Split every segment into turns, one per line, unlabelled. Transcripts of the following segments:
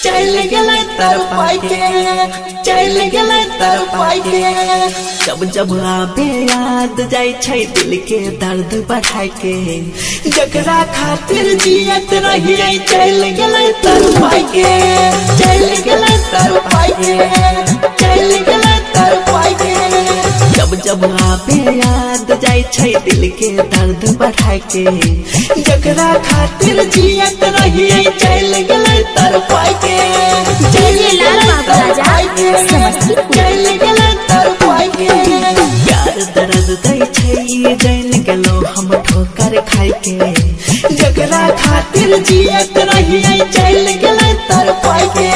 चल गेलै तरपाई के चल गेलै तरपाई के। जब जब आबे याद जाय छै दिल के दर्द बढ़ाई के, जकरा खातिर जियत रहिए चल गेलै तरपाई के चल गेलै तरपाई के चल गेलै तरपाई के। जब जब आबे याद जाय छै दिल के दर्द बढ़ाई के, जकरा खातिर जियत रहिए चल गेलै तरपाई के चल गेलै तरपाई के चल गेलै तरपाई के। प्यार दर्द दै छै जान गेलो हम ठोकर खाई के, जकरा खातिर जियत रहिए चल गेलै तरपाई के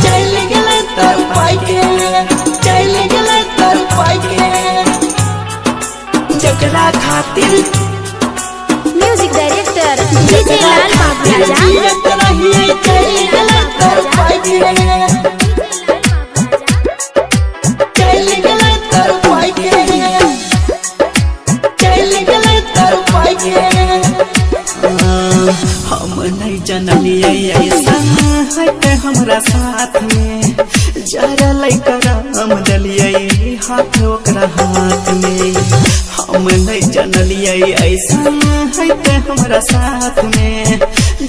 चल गेलै तरपाई के चल गेलै तरपाई के। जकरा खातिर
म्यूजिक डायरेक्टर डीजे लाल बाबू राजा
जियत रहिए चल गेलै तरपाई के चल गेलै तरपाई के चल गेलै तरपाई के। हम नहीं जानलिए ऐसा है हमरा साथ में, जरा लैकर हम दलिए हाथ ओकरा हाथ में। हम नहीं जानलिए ऐसा है हमरा साथ में,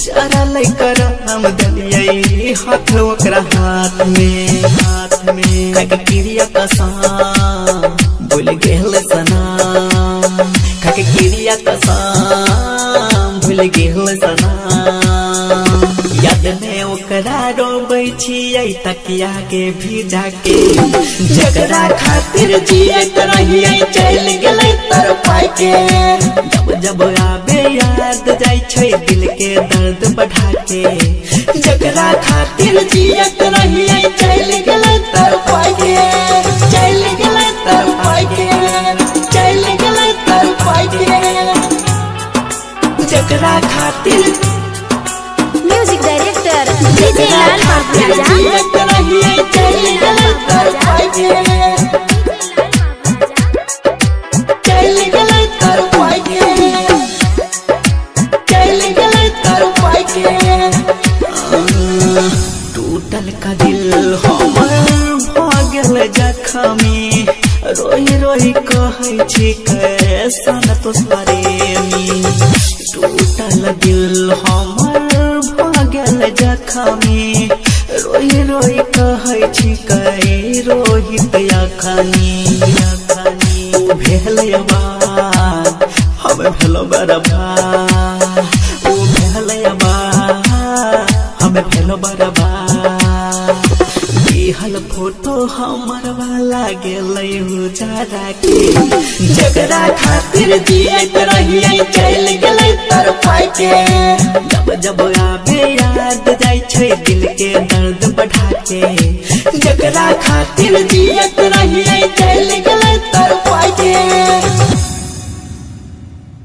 जरा लैकर हम दलिए हाथ ओकरा हाथ में हाथ में। खाके क्रिया कसम भूल गेल सनम, खाके क्रिया कसम भूल गेल सनम। याद में ओकरा रोबै छियै तकिया के भिजा के, जकरा खातिर जियत रहिए चल गेलै तरपाई के। जब जब आबे याद जाय छै दिल के दर्द बढ़ा के, जकरा खातिर जियत रहिए चल गेलै तरपाई के चल गेलै तरपाई के चल गेलै तरपाई के। जकरा खातिर
म्यूजिक डायरेक्टर डीजे लाल बाबू राजा
जियत रहिए चल गेलै तरपाई के चल गेलै तरपाई के चल गेलै तरपाई के। टूटल का दिल हमर भ गेल जखमी, रोई रोई कहै छी कैसन तो प्रेमी। टूटल दिल हमर भ गेल जखमी, रोई रोई कहै छी कै रोहित अखनी अखनी। भेलै बात हम भेलो बर्बाद, ओ भेलै बात हम भेलो बर्बाद। दिहल फोटो हमर वाला गेलै उजारा के, जकरा खातिर जियत रहिए चल गेलै तरपाई के। जब जब आबे याद जाय छै दिल के दर्द बढ़ा के, जकरा खातिर जियत रहिए चल